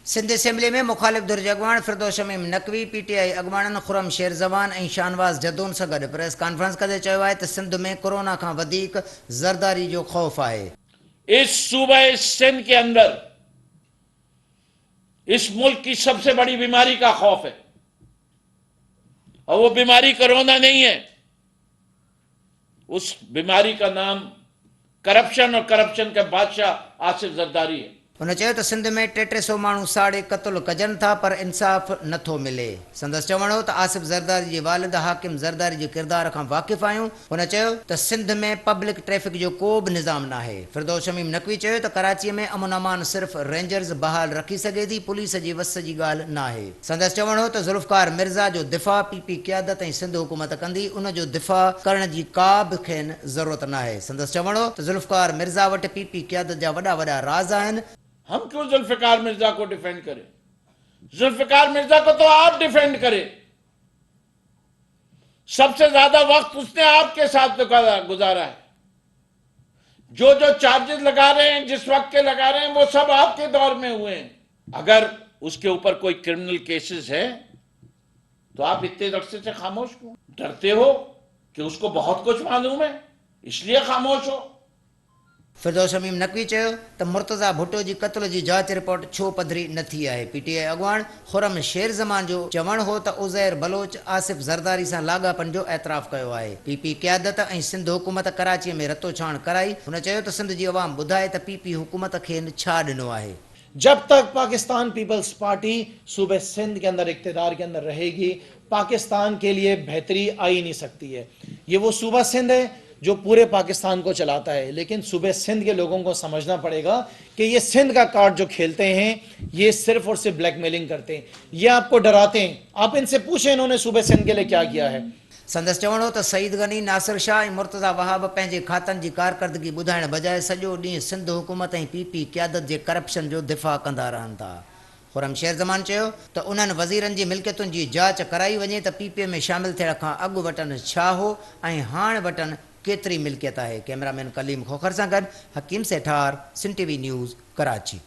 Sindh assembly में मुखालिफ धुर जे अॻवान फिरदौस शमीम नकवी पीटीआई अॻवाननि खुरम शेर जवान ऐं शाहनवाज़ जदोन सां गॾु प्रेस कॉन्फ्रेंस कंदे चयो आहे त सिंध में कोरोना खां वधीक ज़रदारी जो ख़ौफ़ आहे। इस सूबे सिंध के अंदर इस मुल्क की सबसे बड़ी बीमारी का खौफ है और वो बीमारी कोरोना नहीं है। उस बीमारी का नाम करप्शन और करप्शन के बादशाह आसिफ जरदारी है। उन चयो त सिंध में 300 माण्हू साड़े क़त्ल कजनि था पर इंसाफ़ नथो मिले। संदसि चवण हो त आसिफ ज़रदारी जी वालिद हाकिम ज़रदारी जे किरदार खां वाक़िफ़ आहियूं। हुन चयो त सिंध में पब्लिक ट्रैफ़िक जो को बि निज़ाम न आहे। फिरदौस शमीम नकवी चयो त कराचीअ में अमन अमान सिर्फ़ रेंजर्स बहाल रखी सघे थी, पुलिस जी वस जी ॻाल्हि न आहे। संदसि चवण हो त ज़ुल्फ़कार मिर्ज़ा जो दिफ़ा पीपी क़यादत ऐं सिंध हुकूमत कंदी, उन जो दिफ़ा करण जी का बि खेनि ज़रूरत न आहे। संदसि चवण हो त ज़ुल्फ़कार मिर्ज़ा वटि पीपी क़यादत जा वॾा वॾा राज़ आहिनि। हम क्यों जुल्फिकार मिर्जा को डिफेंड करें? जुल्फिकार मिर्जा को तो आप डिफेंड करें। सबसे ज्यादा वक्त उसने आपके साथ गुजारा है। जो जो चार्जेस लगा रहे हैं, जिस वक्त के लगा रहे हैं, वो सब आपके दौर में हुए हैं। अगर उसके ऊपर कोई क्रिमिनल केसेस है तो आप इतने अरसे से खामोश क्यों? डरते हो कि उसको बहुत कुछ मालूम है इसलिए खामोश हो? फिरदौस शमीम नकवी चयो त मुर्तज़ा भुट्टो जी क़त्ल जी जांच रिपोर्ट छो पधरी न थी आहे। पीटीआई अॻवान खुरम शेर ज़मान जो चवणु हो त उज़ैर बलोच आसिफ ज़रदारी सां लाॻापन जो एतराफ़ कयो आहे। पीपी क़यादत ऐं सिंध हुकूमत कराचीअ में रतो छाण कराई। हुन चयो त सिंध जी अवाम ॿुधाए त पीपी हुकूमत खेनि छा ॾिनो आहे। जब तक पाकिस्तान पीपल्स पार्टी सूबे सिंध के अंदर इक़्तिदार के अंदर रहेगी, पाकिस्तान के लिए बेहतरी आ ही नहीं सकती है। ये वो सूबा सिंध है जो पूरे पाकिस्तान को चलाता है, लेकिन सूबे सिंध के लोगों को समझना पड़ेगा कि ये सिंध का कार्ड जो खेलते हैं ये सिर्फ और सिर्फ ब्लैकमेलिंग करते हैं, ये आपको डराते हैं। आप इनसे पूछें इन्होंने सूबे सिंध के लिए क्या किया है। संदसि चवण हो त सईद गनी, नासिर शाह ऐं मुर्तज़ा वहाब पंहिंजे खातनि जी कारकर्दगी ॿुधाइण बजाए सॼो ॾींहुं सिंध हुकूमत ऐं पीपी क़यादत जे करप्शन जो दिफ़ा कंदा रहनि था। खुरम शेर ज़मान चयो त उन्हनि वज़ीरनि जी मिल्कियतुनि जी जांच कराई वञे त पीपीए में शामिलु थियण खां अॻु वटन छा हो ऐं हाणे वटन केतिरी मिल्कियत आहे। कैमरामैन कलीम खोखर सां गॾु हकीम सेठार, सिंध टीवी न्यूज़, कराची।